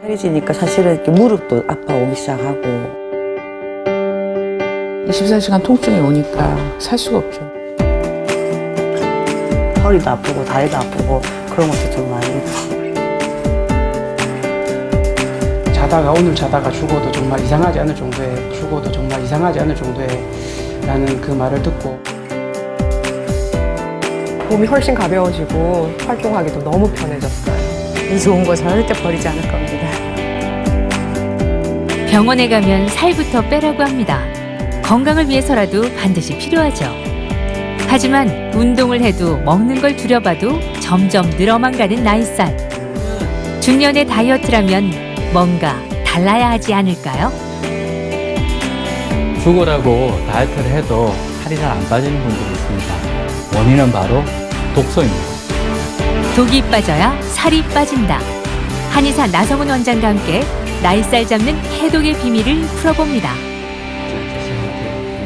살이 찌니까 사실은 이렇게 무릎도 아파오기 시작하고 24시간 통증이 오니까 살 수가 없죠. 허리도 아프고 다리도 아프고 그런 것도 좀 많이 있고. 오늘 자다가 죽어도 정말 이상하지 않을 정도의 라는 그 말을 듣고 몸이 훨씬 가벼워지고 활동하기도 너무 편해졌어요. 이 좋은 거 절대 버리지 않을 겁니다. 병원에 가면 살부터 빼라고 합니다. 건강을 위해서라도 반드시 필요하죠. 하지만 운동을 해도 먹는 걸 줄여봐도 점점 늘어만 가는 나이살. 중년의 다이어트라면 뭔가 달라야 하지 않을까요? 죽으라고 다이어트를 해도 살이 잘 안 빠지는 분들이 있습니다. 원인은 바로 독소입니다. 독이 빠져야 살이 빠진다. 한의사 나성훈 원장과 함께 나이살 잡는 해독의 비밀을 풀어봅니다.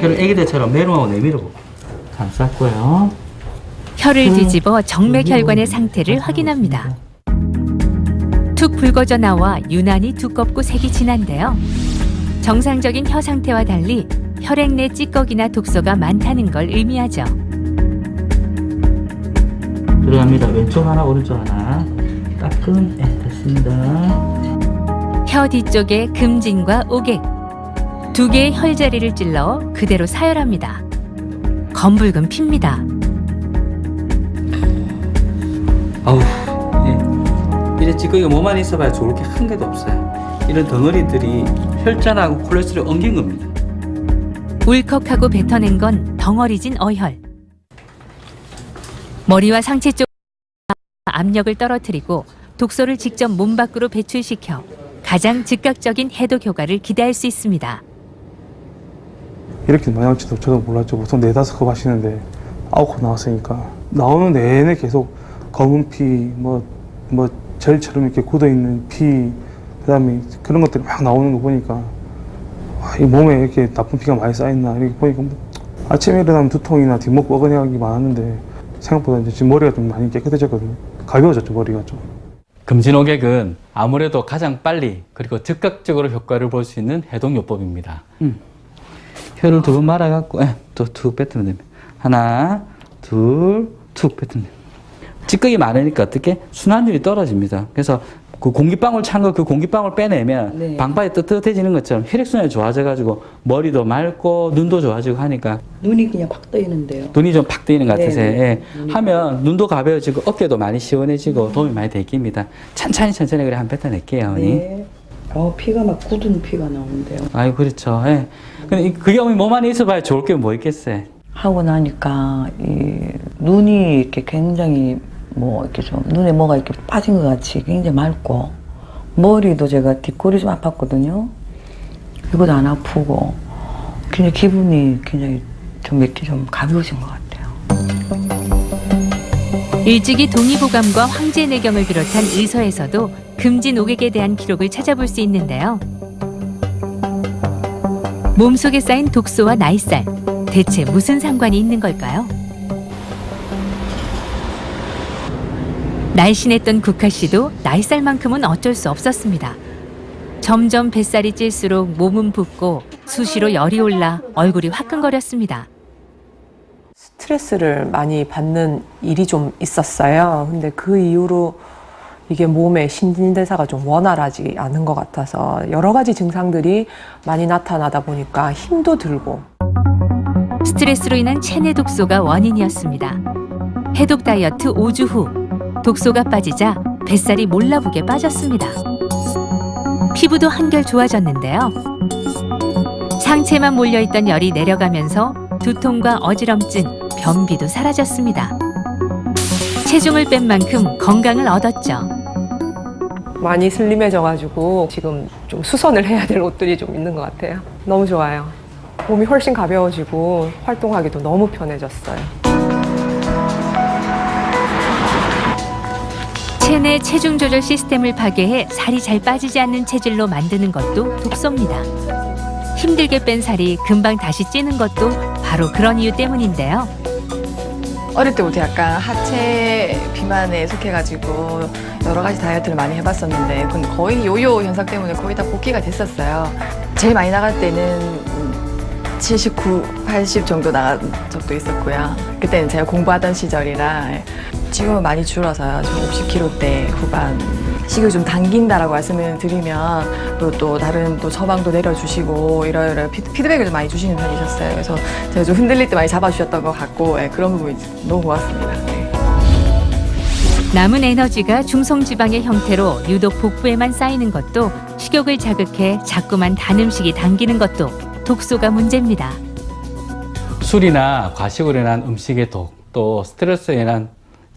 혀를 애기들처럼 내려하고 내밀어 볼게요. 감쌌고요. 혀를 뒤집어 정맥혈관의 상태를 확인합니다. 툭 붉어져 나와 유난히 두껍고 색이 진한데요. 정상적인 혀 상태와 달리 혈액 내 찌꺼기나 독소가 많다는 걸 의미하죠. 들어갑니다. 왼쪽 하나, 오른쪽 하나. 따끔, 됐습니다. 혀 뒤쪽에 금진과 오객, 두 개의 혈자리를 찔러 그대로 사열합니다. 검붉은 피입니다. 아우, 이래 찌꺼기가 몸 안에 있어봐야 좋을 게 한 개도 없어요. 이런 덩어리들이 혈전하고 콜레스테롤을 엉긴 겁니다. 울컥하고 뱉어낸 건 덩어리진 어혈. 머리와 상체 쪽 압력을 떨어뜨리고 독소를 직접 몸 밖으로 배출시켜 가장 즉각적인 해독 효과를 기대할 수 있습니다. 이렇게 많이 나올지도 저도 몰랐죠. 보통 4-5컵 하시는데 9컵 나왔으니까 나오는 내내 계속 검은 피, 뭐 젤처럼 이렇게 굳어있는 피, 그 다음에 그런 것들이 막 나오는 거 보니까 이 몸에 이렇게 나쁜 피가 많이 쌓였나 이렇게 보니까 아침에 일어나면 두통이나 뒷목 뻐근하기 많았는데 생각보다 이제 지금 머리가 좀 많이 깨끗해졌거든요. 가벼워졌죠, 머리가 좀. 금진오객은 아무래도 가장 빨리 그리고 즉각적으로 효과를 볼 수 있는 해독요법입니다. 혀를 2번 말아갖고 또 툭 뱉으면 됩니다. 하나, 둘, 툭 뱉으면 됩니다. 찌꺼기 많으니까 어떻게? 순환율이 떨어집니다. 그래서 그 공기방울 찬 거 그 공기방울 빼내면 네. 방바닥이 뜨뜻해지는 것처럼 혈액순환이 좋아져가지고 머리도 맑고 눈도 좋아지고 하니까 눈이 그냥 팍 떠있는데요. 눈이 좀 팍 뜨이는 것 같으세요. 네, 예. 네. 하면 눈도 가벼워지고 어깨도 많이 시원해지고 도움이 많이 되깁니다. 천천히 그래 한 뱉어낼게요, 어머니. 네. 피가 막 굳은 피가 나오는데요. 아유, 그렇죠. 예. 근데 그게 어머니 몸 안에 있어봐야 좋을 게 뭐 있겠어요. 하고 나니까 이 눈이 이렇게 굉장히 이렇게 좀 눈에 뭐가 이렇게 빠진 것 같이 굉장히 맑고 머리도 제가 뒷골이 좀 아팠거든요. 이것도 안 아프고 굉장히 기분이 굉장히 좀 이렇게 좀 가벼워진 것 같아요. 일찍이 동의보감과 황제내경을 비롯한 의서에서도 금진오객에 대한 기록을 찾아볼 수 있는데요. 몸속에 쌓인 독소와 나이살, 대체 무슨 상관이 있는 걸까요? 날씬했던 국화 씨도 나이살만큼은 어쩔 수 없었습니다. 점점 뱃살이 찔수록 몸은 붓고 수시로 열이 올라 얼굴이 화끈거렸습니다. 스트레스를 많이 받는 일이 좀 있었어요. 근데 그 이후로 이게 몸의 신진대사가 좀 원활하지 않은 것 같아서 여러 가지 증상들이 많이 나타나다 보니까 힘도 들고. 스트레스로 인한 체내 독소가 원인이었습니다. 해독 다이어트 5주 후 독소가 빠지자 뱃살이 몰라보게 빠졌습니다. 피부도 한결 좋아졌는데요. 상체만 몰려있던 열이 내려가면서 두통과 어지럼증, 변비도 사라졌습니다. 체중을 뺀 만큼 건강을 얻었죠. 많이 슬림해져가지고 지금 좀 수선을 해야 될 옷들이 좀 있는 것 같아요. 너무 좋아요. 몸이 훨씬 가벼워지고 활동하기도 너무 편해졌어요. 체내 체중 조절 시스템을 파괴해 살이 잘 빠지지 않는 체질로 만드는 것도 독소입니다. 힘들게 뺀 살이 금방 다시 찌는 것도 바로 그런 이유 때문인데요. 어릴 때부터 약간 하체 비만에 속해가지고 여러 가지 다이어트를 많이 해봤었는데 근데 거의 요요 현상 때문에 거의 다 복귀가 됐었어요. 제일 많이 나갈 때는 79, 80 정도 나간 적도 있었고요. 그때는 제가 공부하던 시절이라 지금은 많이 줄어서요. 지금 50kg대 후반. 식욕이 좀 당긴다라고 말씀을 드리면 그리고 또 다른 또 처방도 내려주시고 이러이러 피드백을 좀 많이 주시는 편이셨어요. 그래서 제가 좀 흔들릴 때 많이 잡아주셨던 것 같고 그런 부분이 너무 고맙습니다. 네. 남은 에너지가 중성지방의 형태로 유독 복부에만 쌓이는 것도 식욕을 자극해 자꾸만 단 음식이 당기는 것도 독소가 문제입니다. 술이나 과식으로 인한 음식의 독, 또 스트레스로 인한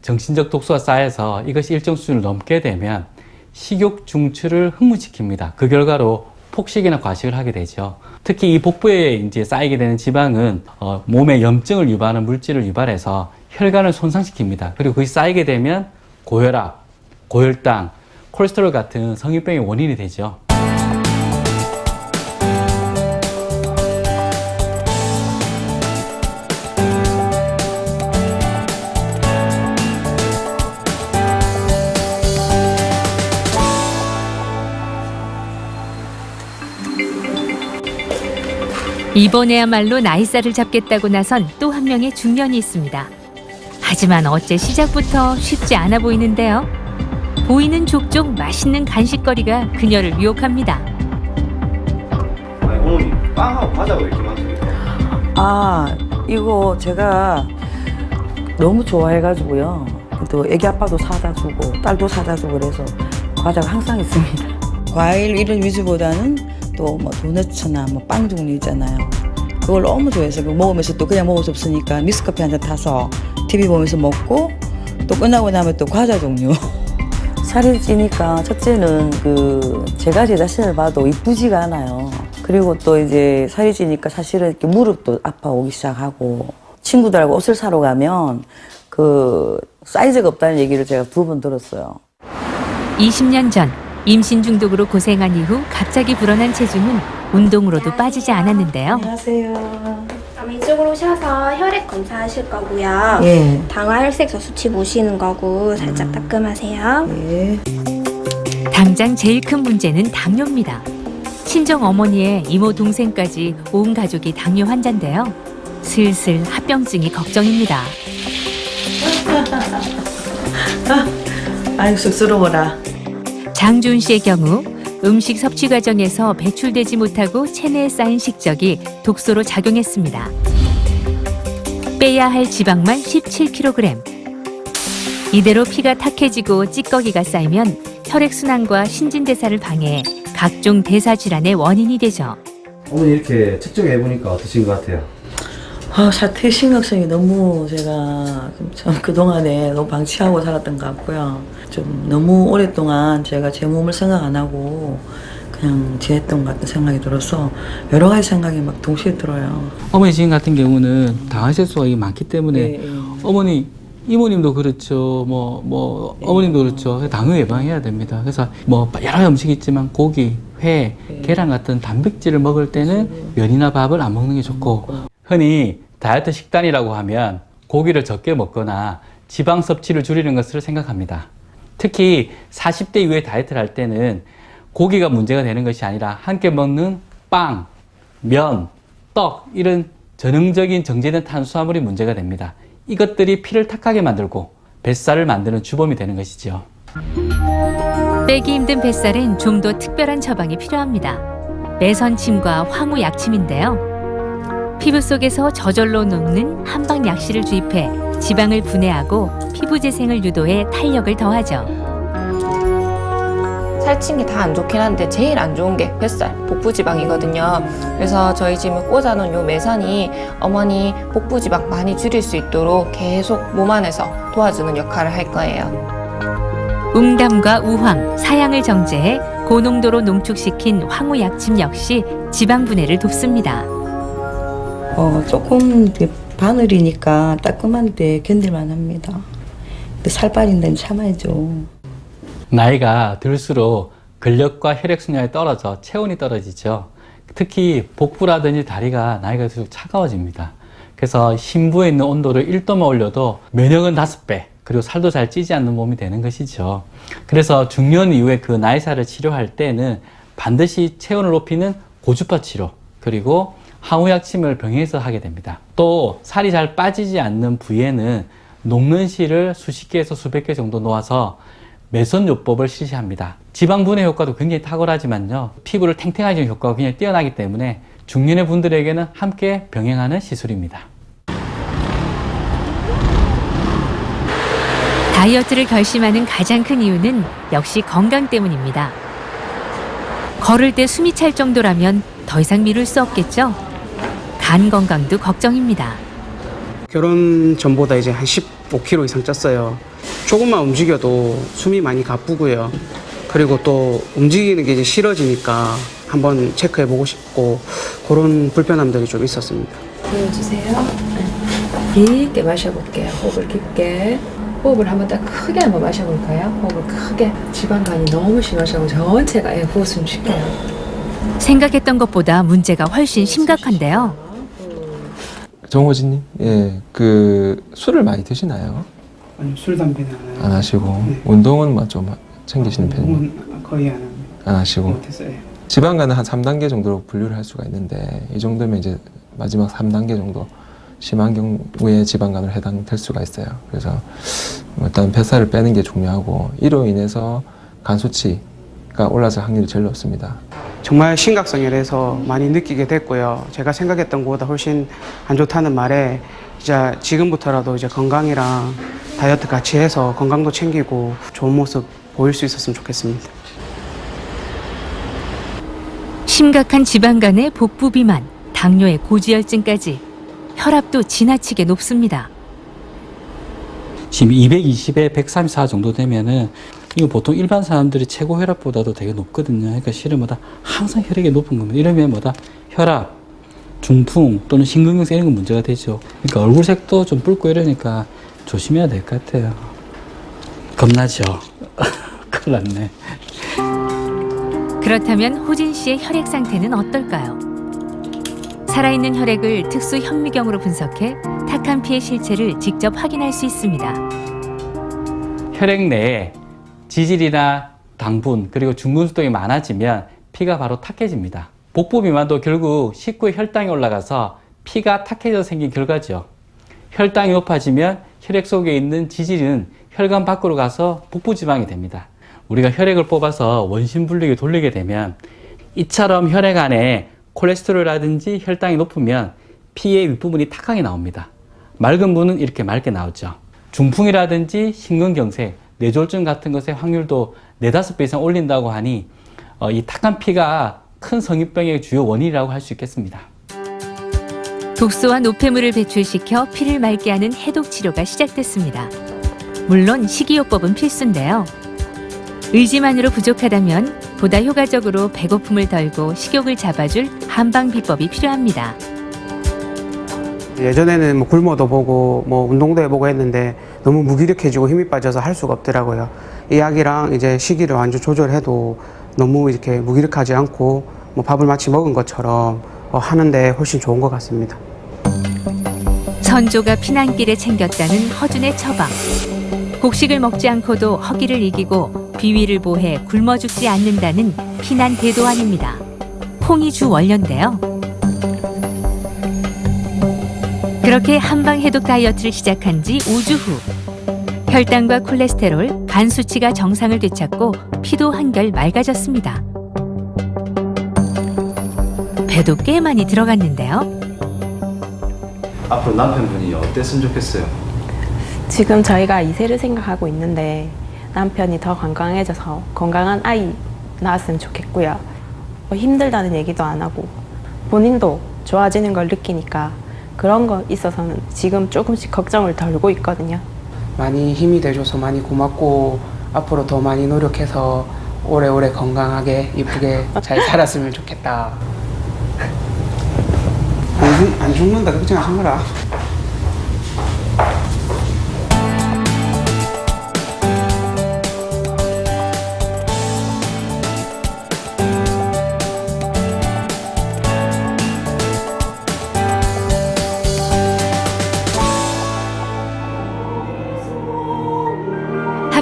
정신적 독소가 쌓여서 이것이 일정 수준을 넘게 되면 식욕 중추를 흥분시킵니다. 그 결과로 폭식이나 과식을 하게 되죠. 특히 이 복부에 이제 쌓이게 되는 지방은 몸에 염증을 유발하는 물질을 유발해서 혈관을 손상시킵니다. 그리고 그것이 쌓이게 되면 고혈압, 고혈당, 콜레스테롤 같은 성인병의 원인이 되죠. 이번에야말로 나이살을 잡겠다고 나선 또 한 명의 중년이 있습니다. 하지만 어째 시작부터 쉽지 않아 보이는데요. 보이는 족족 맛있는 간식거리가 그녀를 유혹합니다. 아니 어머니 빵하고 과자가 왜 이렇게 많습니까? 아, 이거 제가 너무 좋아해가지고요. 또 애기 아빠도 사다 주고 딸도 사다 주고 그래서 과자가 항상 있습니다. 과일 이런 위주보다는 또 뭐 도너츠나 뭐 빵 종류 있잖아요. 그걸 너무 좋아해서 그거 먹으면서 또 그냥 먹을 수 없으니까 믹스커피 한 잔 타서 TV 보면서 먹고 또 끝나고 나면 또 과자 종류. 살이 찌니까 첫째는 제가 제 자신을 봐도 이쁘지가 않아요. 그리고 또 이제 살이 찌니까 사실은 이렇게 무릎도 아파오기 시작하고 친구들하고 옷을 사러 가면 사이즈가 없다는 얘기를 제가 2번 들었어요. 20년 전 임신 중독으로 고생한 이후 갑자기 불어난 체중은 운동으로도 빠지지 않았는데요. 안녕하세요. 이쪽으로 오셔서 혈액 검사하실 거고요. 예. 당화 혈색소 수치 보시는 거고 살짝 따끔하세요. 예. 당장 제일 큰 문제는 당뇨입니다. 친정 어머니의 이모 동생까지 온 가족이 당뇨 환자인데요. 슬슬 합병증이 걱정입니다. 아유 쑥스러워라. 장준 씨의 경우 음식 섭취 과정에서 배출되지 못하고 체내에 쌓인 식적이 독소로 작용했습니다. 빼야 할 지방만 17kg. 이대로 피가 탁해지고 찌꺼기가 쌓이면 혈액순환과 신진대사를 방해해 각종 대사질환의 원인이 되죠. 어머니 이렇게 측정해보니까 어떠신 것 같아요? 사태 심각성이 너무 제가 좀 그동안에 너무 방치하고 살았던 것 같고요. 좀 너무 오랫동안 제가 제 몸을 생각 안 하고 그냥 지냈던 것 같은 생각이 들어서 여러 가지 생각이 막 동시에 들어요. 어머니 지금 같은 경우는 당화혈색소가 많기 때문에 예. 어머니, 이모님도 그렇죠. 어머님도 그렇죠. 당뇨 예방해야 됩니다. 그래서 여러 음식이 있지만 고기, 회, 계란 같은 단백질을 먹을 때는 면이나 밥을 안 먹는 게 좋고 흔히 다이어트 식단이라고 하면 고기를 적게 먹거나 지방 섭취를 줄이는 것을 생각합니다. 특히 40대 이후에 다이어트를 할 때는 고기가 문제가 되는 것이 아니라 함께 먹는 빵, 면, 떡 이런 전형적인 정제된 탄수화물이 문제가 됩니다. 이것들이 피를 탁하게 만들고 뱃살을 만드는 주범이 되는 것이죠. 빼기 힘든 뱃살엔 좀 더 특별한 처방이 필요합니다. 매선침과 황후 약침인데요. 피부 속에서 저절로 녹는 한방 약실을 주입해 지방을 분해하고 피부 재생을 유도해 탄력을 더하죠. 살찐 게 다 안 좋긴 한데 제일 안 좋은 게 뱃살, 복부지방이거든요. 그래서 저희 지금 꽂아놓은 요 매선이 어머니 복부지방 많이 줄일 수 있도록 계속 몸 안에서 도와주는 역할을 할 거예요. 웅담과 우황, 사양을 정제해 고농도로 농축시킨 황후 약침 역시 지방 분해를 돕습니다. 조금 바늘이니까 따끔한데 견딜만 합니다. 근데 살 빠진 데는 참아야죠. 나이가 들수록 근력과 혈액순환이 떨어져 체온이 떨어지죠. 특히 복부라든지 다리가 나이가 들수록 차가워집니다. 그래서 심부에 있는 온도를 1도만 올려도 면역은 5배, 그리고 살도 잘 찌지 않는 몸이 되는 것이죠. 그래서 중년 이후에 그 나이살을 치료할 때는 반드시 체온을 높이는 고주파 치료, 그리고 항우약침을 병행해서 하게 됩니다. 또 살이 잘 빠지지 않는 부위에는 녹는 실을 수십 개에서 수백 개 정도 놓아서 매선요법을 실시합니다. 지방 분해 효과도 굉장히 탁월하지만요, 피부를 탱탱하게 해주는 효과가 굉장히 뛰어나기 때문에 중년의 분들에게는 함께 병행하는 시술입니다. 다이어트를 결심하는 가장 큰 이유는 역시 건강 때문입니다. 걸을 때 숨이 찰 정도라면 더 이상 미룰 수 없겠죠? 간 건강도 걱정입니다. 결혼 전보다 이제 한 15kg 이상 쪘어요. 조금만 움직여도 숨이 많이 가쁘고요. 그리고 또 움직이는 게 이제 싫어지니까 한번 체크해보고 싶고 그런 불편함들이 좀 있었습니다. 보여주세요. 깊게 마셔볼게요. 호흡을 깊게. 호흡을 한번 딱 크게 한번 마셔볼까요? 호흡을 크게. 지방간이 너무 심하셔서 전체가 호흡 쉴게요. 생각했던 것보다 문제가 훨씬 심각한데요. 정호진님, 예, 그 술을 많이 드시나요? 아니, 술, 담배는 안 하시고 네. 운동은 좀 챙기시는 편이에요? 운동은 거의 안 합니다. 안 하시고 못했어요. 지방간은 한 3단계 정도로 분류를 할 수가 있는데 이 정도면 이제 마지막 3단계 정도 심한 경우에 지방간으로 해당될 수가 있어요. 그래서 일단 뱃살을 빼는 게 중요하고 이로 인해서 간 수치가 올라설 확률이 제일 높습니다. 정말 심각성이라서 많이 느끼게 됐고요. 제가 생각했던 것보다 훨씬 안 좋다는 말에 이제 지금부터라도 이제 건강이랑 다이어트 같이 해서 건강도 챙기고 좋은 모습 보일 수 있었으면 좋겠습니다. 심각한 지방간의 복부 비만, 당뇨의 고지혈증까지 혈압도 지나치게 높습니다. 지금 220에 134 정도 되면은 이거 보통 일반 사람들이 최고 혈압보다도 되게 높거든요. 그러니까 실은 항상 혈액이 높은 겁니다. 이러면 혈압, 중풍 또는 심근경색 이런 건 문제가 되죠. 그러니까 얼굴색도 좀 붉고 이러니까 조심해야 될 것 같아요. 겁나죠? 큰일 났네. 그렇다면 호진 씨의 혈액 상태는 어떨까요? 살아있는 혈액을 특수 현미경으로 분석해 탁한 피의 실체를 직접 확인할 수 있습니다. 혈액 내에 지질이나 당분 그리고 중금속이 많아지면 피가 바로 탁해집니다. 복부 비만도 결국 식후에 혈당이 올라가서 피가 탁해져 생긴 결과죠. 혈당이 높아지면 혈액 속에 있는 지질은 혈관 밖으로 가서 복부 지방이 됩니다. 우리가 혈액을 뽑아서 원심 분류기에 돌리게 되면 이처럼 혈액 안에 콜레스테롤이라든지 혈당이 높으면 피의 윗부분이 탁하게 나옵니다. 맑은 부분은 이렇게 맑게 나오죠. 중풍이라든지 심근경색, 뇌졸중 같은 것의 확률도 4-5배 이상 올린다고 하니 이 탁한 피가 큰 성인병의 주요 원인이라고 할 수 있겠습니다. 독소와 노폐물을 배출시켜 피를 맑게 하는 해독 치료가 시작됐습니다. 물론 식이요법은 필수인데요. 의지만으로 부족하다면 보다 효과적으로 배고픔을 덜고 식욕을 잡아줄 한방 비법이 필요합니다. 예전에는 뭐 굶어도 보고 뭐 운동도 해보고 했는데 너무 무기력해지고 힘이 빠져서 할 수가 없더라고요. 이 약이랑 이제 시기를 완전 조절해도 너무 이렇게 무기력하지 않고 뭐 밥을 마치 먹은 것처럼 하는데 훨씬 좋은 것 같습니다. 선조가 피난길에 챙겼다는 허준의 처방. 곡식을 먹지 않고도 허기를 이기고 비위를 보해 굶어 죽지 않는다는 피난 대도안입니다. 콩이 주 원료인데요. 그렇게 한방 해독 다이어트를 시작한 지 5주 후 혈당과 콜레스테롤, 간 수치가 정상을 되찾고 피도 한결 맑아졌습니다. 배도 꽤 많이 들어갔는데요. 앞으로 남편분이 어땠으면 좋겠어요? 지금 저희가 2세를 생각하고 있는데 남편이 더 건강해져서 건강한 아이 낳았으면 좋겠고요. 뭐 힘들다는 얘기도 안 하고 본인도 좋아지는 걸 느끼니까 그런 거 있어서는 지금 조금씩 걱정을 덜고 있거든요. 많이 힘이 돼줘서 많이 고맙고 앞으로 더 많이 노력해서 오래오래 건강하게 이쁘게 잘 살았으면 좋겠다. 안 죽는다 걱정하지 마라.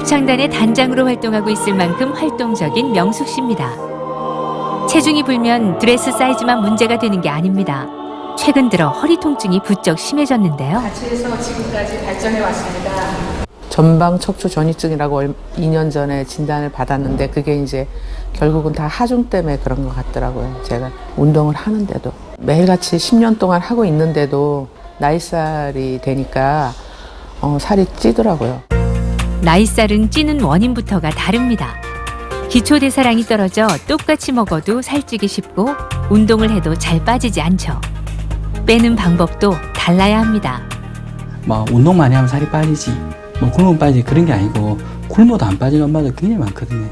합창단의 단장으로 활동하고 있을 만큼 활동적인 명숙 씨입니다. 체중이 불면 드레스 사이즈만 문제가 되는 게 아닙니다. 최근 들어 허리 통증이 부쩍 심해졌는데요. 같이 해서 지금까지 발전해 왔습니다. 전방 척추 전이증이라고 2년 전에 진단을 받았는데 그게 이제 결국은 다 하중 때문에 그런 것 같더라고요. 제가 운동을 하는데도 매일같이 10년 동안 하고 있는데도 나이살이 되니까 살이 찌더라고요. 나이살은 찌는 원인부터가 다릅니다. 기초대사량이 떨어져 똑같이 먹어도 살찌기 쉽고 운동을 해도 잘 빠지지 않죠. 빼는 방법도 달라야 합니다. 뭐 운동 많이 하면 살이 빠지지, 뭐 굶으면 빠지지 그런 게 아니고 굶어도 안 빠지는 엄마들 굉장히 많거든요.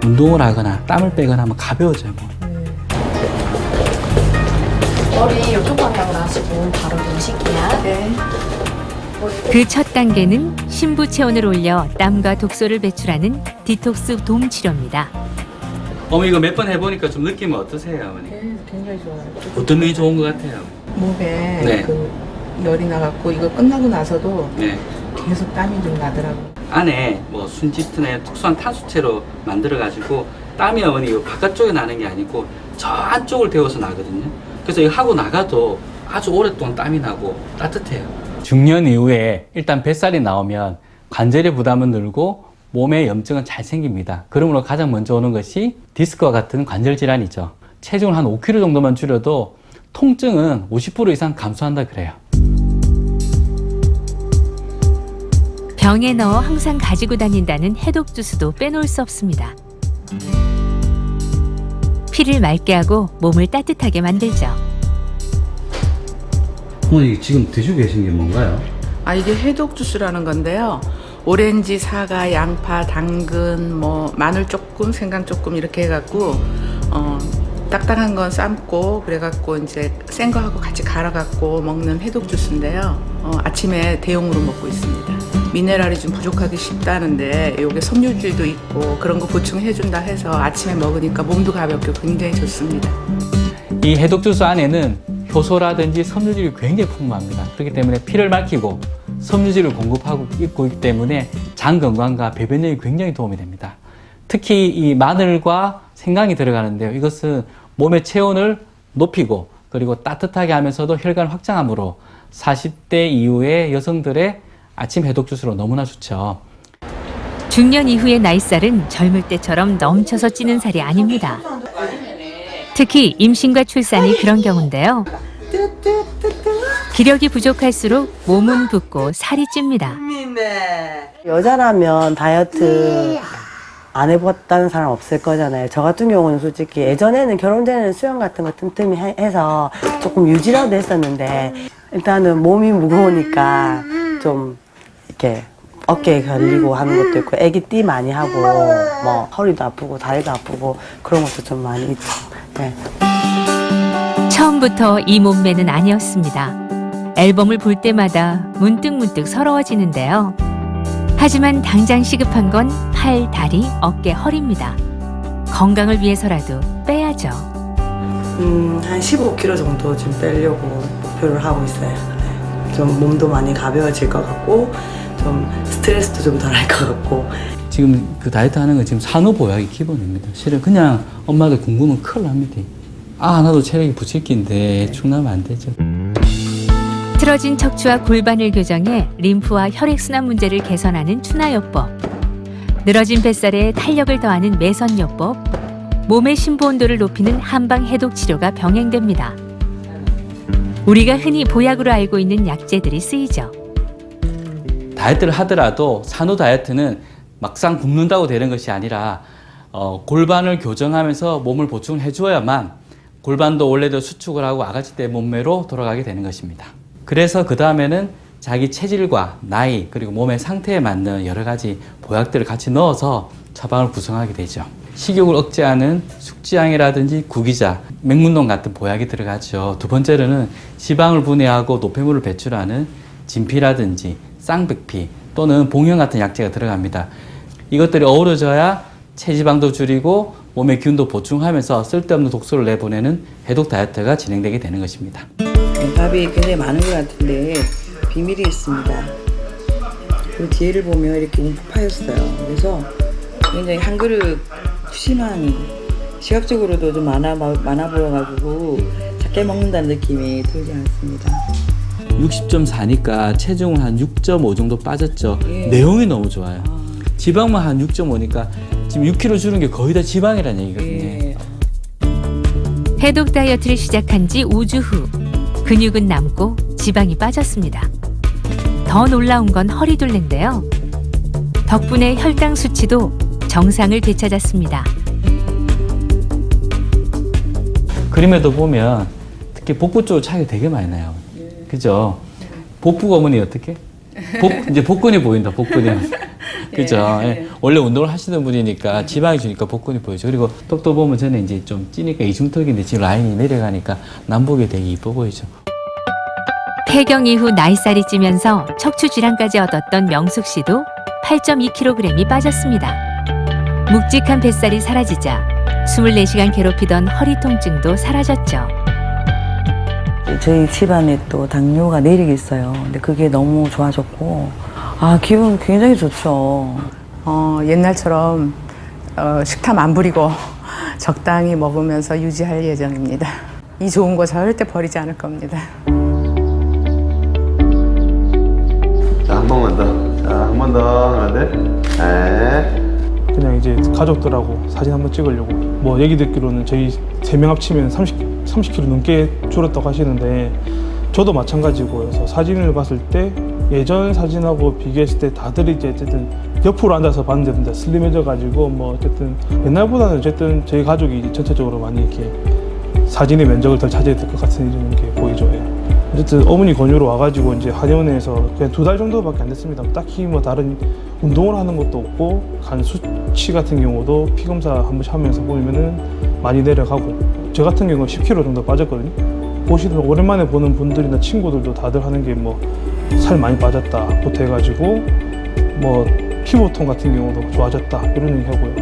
운동을 하거나 땀을 빼거나 하면 가벼워져요. 뭐. 머리 이쪽 방향으로 하시고 바로 누우실게요. 네. 그 첫 단계는 심부 체온을 올려 땀과 독소를 배출하는 디톡스 돔 치료입니다. 어머니 이거 몇 번 해보니까 좀 느낌은 어떠세요, 어머니? 네, 굉장히 좋아요. 어떤 면이 좋은 것 같아요? 몸에 네. 그 열이 나갖고 이거 끝나고 나서도 네. 계속 땀이 좀 나더라고요. 안에 뭐 순지트나 특수한 탄수체로 만들어가지고 땀이 어머니 이 바깥쪽에 나는 게 아니고 저 안쪽을 데워서 나거든요. 그래서 이거 하고 나가도 아주 오랫동안 땀이 나고 따뜻해요. 중년 이후에 일단 뱃살이 나오면 관절의 부담은 늘고 몸의 염증은 잘 생깁니다. 그러므로 가장 먼저 오는 것이 디스크와 같은 관절 질환이죠. 체중을 한 5kg 정도만 줄여도 통증은 50% 이상 감소한다 그래요. 병에 넣어 항상 가지고 다닌다는 해독 주스도 빼놓을 수 없습니다. 피를 맑게 하고 몸을 따뜻하게 만들죠. 어머니 지금 드시고 계신 게 뭔가요? 이게 해독 주스라는 건데요. 오렌지, 사과, 양파, 당근, 뭐 마늘 조금, 생강 조금 이렇게 해갖고 딱딱한 건 삶고 그래갖고 이제 센 거하고 같이 갈아갖고 먹는 해독 주스인데요. 아침에 대용으로 먹고 있습니다. 미네랄이 좀 부족하기 쉽다는데 요게 섬유질도 있고 그런 거 보충해준다 해서 아침에 먹으니까 몸도 가볍고 굉장히 좋습니다. 이 해독 주스 안에는 효소라든지 섬유질이 굉장히 풍부합니다. 그렇기 때문에 피를 막히고 섬유질을 공급하고 있기 때문에 장 건강과 배변력이 굉장히 도움이 됩니다. 특히 이 마늘과 생강이 들어가는데요. 이것은 몸의 체온을 높이고 그리고 따뜻하게 하면서도 혈관 확장함으로 40대 이후의 여성들의 아침 해독 주스로 너무나 좋죠. 중년 이후의 나이살은 젊을 때처럼 넘쳐서 찌는 살이 아닙니다. 특히 임신과 출산이 그런 경우인데요. 기력이 부족할수록 몸은 붓고 살이 찝니다. 여자라면 다이어트 안 해봤다는 사람 없을 거잖아요. 저 같은 경우는 솔직히 예전에는 결혼 전에는 수영 같은 거 틈틈이 해서 조금 유지라도 했었는데 일단은 몸이 무거우니까 좀 이렇게 어깨에 걸리고 하는 것도 있고 애기 띠 많이 하고 뭐 허리도 아프고 다리도 아프고 그런 것도 좀 많이 있죠. 네. 처음부터 이 몸매는 아니었습니다. 앨범을 볼 때마다 문득문득 서러워지는데요. 하지만 당장 시급한 건 팔, 다리, 어깨, 허리입니다. 건강을 위해서라도 빼야죠. 한 15kg 정도 좀 빼려고 목표를 하고 있어요. 네. 좀 몸도 많이 가벼워질 것 같고 좀 스트레스도 좀 덜 할 것 같고. 지금 그 다이어트 하는 건 지금 산후보약이 기본입니다. 실은 그냥 엄마들 공부는 큰일 납니다. 나도 체력이 부칠기인데 축나면 안 되죠. 틀어진 척추와 골반을 교정해 림프와 혈액순환 문제를 개선하는 추나요법, 늘어진 뱃살에 탄력을 더하는 매선요법, 몸의 심부 온도를 높이는 한방 해독 치료가 병행됩니다. 우리가 흔히 보약으로 알고 있는 약재들이 쓰이죠. 다이어트를 하더라도 산후 다이어트는 막상 굶는다고 되는 것이 아니라 골반을 교정하면서 몸을 보충을 해줘야만 골반도 원래대로 수축을 하고 아가씨 때 몸매로 돌아가게 되는 것입니다. 그래서 그 다음에는 자기 체질과 나이 그리고 몸의 상태에 맞는 여러 가지 보약들을 같이 넣어서 처방을 구성하게 되죠. 식욕을 억제하는 숙지향이라든지 구기자, 맹문동 같은 보약이 들어가죠. 두 번째로는 지방을 분해하고 노폐물을 배출하는 진피라든지 쌍백피 또는 봉형 같은 약재가 들어갑니다. 이것들이 어우러져야 체지방도 줄이고 몸의 기운도 보충하면서 쓸데없는 독소를 내보내는 해독 다이어트가 진행되게 되는 것입니다. 답이 굉장히 많은 것 같은데 비밀이 있습니다. 그리고 뒤에를 보면 이렇게 움푹 파였어요. 그래서 굉장히 한 그릇 푸짐한, 시각적으로도 좀 많아 보여가지고 작게 먹는다는 느낌이 들지 않습니다. 60.4니까 체중은 한 6.5 정도 빠졌죠. 예. 내용이 너무 좋아요. 지방만 한 6.5니까 지금 6kg 줄은 게 거의 다 지방이라는 얘기거든요. 예. 해독 다이어트를 시작한 지 5주 후 근육은 남고 지방이 빠졌습니다. 더 놀라운 건 허리둘레인데요. 덕분에 혈당 수치도 정상을 되찾았습니다. 그림에도 보면 특히 복부 쪽 차이가 되게 많이 나요. 그죠? 복부가 어머니 어떻게? 이제 복근이 보인다, 복근이. 그죠? 예. 원래 운동을 하시는 분이니까 지방이 주니까 복근이 보이죠. 그리고 턱도 보면 저는 이제 좀 찌니까 이중턱인데 지금 라인이 내려가니까 남복이 되게 이뻐 보이죠. 폐경 이후 나이살이 찌면서 척추 질환까지 얻었던 명숙 씨도 8.2kg이 빠졌습니다. 묵직한 뱃살이 사라지자 24시간 괴롭히던 허리 통증도 사라졌죠. 저희 집안에 또 당뇨가 내리게 있어요. 근데 그게 너무 좋아졌고, 기분 굉장히 좋죠. 옛날처럼 식탐 안 부리고 적당히 먹으면서 유지할 예정입니다. 이 좋은 거 절대 버리지 않을 겁니다. 자, 한 번만 더. 자, 한 번 더. 하나, 둘. 네. 그냥 이제 가족들하고 사진 한번 찍으려고. 뭐 얘기 듣기로는 저희 3명 합치면 30kg 넘게 줄었다고 하시는데, 저도 마찬가지고 해서 사진을 봤을 때 예전 사진하고 비교했을 때 다들 이제 어쨌든 옆으로 앉아서 봤는데 슬림해져 가지고 뭐 어쨌든 옛날보다는 어쨌든 저희 가족이 전체적으로 많이 이렇게 사진의 면적을 더 차지해야 될 것 같은 게 보이죠. 예. 어쨌든 어머니 권유로 와가지고 이제 한의원에서 그냥 2달 정도밖에 안 됐습니다. 딱히 뭐 다른 운동을 하는 것도 없고, 간 수치 같은 경우도 피 검사 한 번씩 하면서 보면은 많이 내려가고, 저 같은 경우는 10kg 정도 빠졌거든요. 보시는 오랜만에 보는 분들이나 친구들도 다들 하는 게 뭐 살 많이 빠졌다 보태가지고 뭐 피부톤 같은 경우도 좋아졌다 이런 얘기 하고요.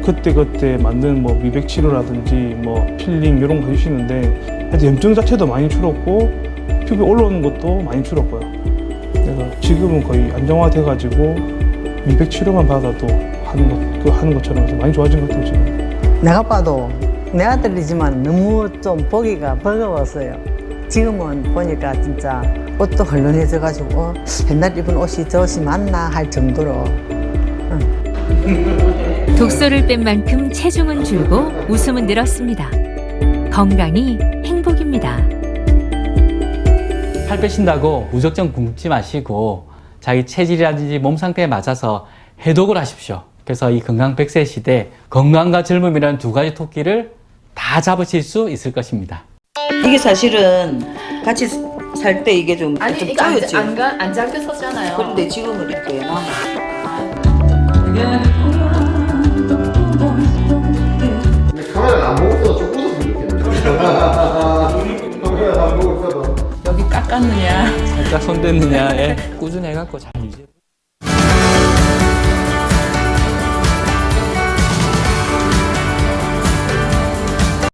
그때 맞는 뭐 미백 치료라든지 뭐 필링 이런 거 해주시는데, 하여튼 염증 자체도 많이 줄었고 피부에 올라오는 것도 많이 줄었고요. 그래서 지금은 거의 안정화돼가지고 미백 치료만 받아도 하는 것처럼 해서 많이 좋아진 것 같아요 지금. 내가 봐도 내 아들이지만 너무 좀 보기가 버거웠어요. 지금은 보니까 진짜 옷도 헐렁해져가지고 옛날 입은 옷이 저것이 맞나 할 정도로. 독소를 뺀 만큼 체중은 줄고 웃음은 늘었습니다. 건강이 행복입니다. 살 빼신다고 무작정 굶지 마시고 자기 체질이라든지 몸 상태에 맞아서 해독을 하십시오. 그래서 이 건강 100세 시대 건강과 젊음이라는 두 가지 토끼를 다 잡으실 수 있을 것입니다. 이게 사실은 같이 살 때 이게 좀 짜였지. 안 잡혔었잖아요. 그런데 지금은 이렇게 남아. 카메라 안 보고 있어도 좀 웃었으면 좋겠는데. 카메라 안 보고 있어도. 여기 깎았느냐? 살짝 손댔느냐, 꾸준히 해갖고 잘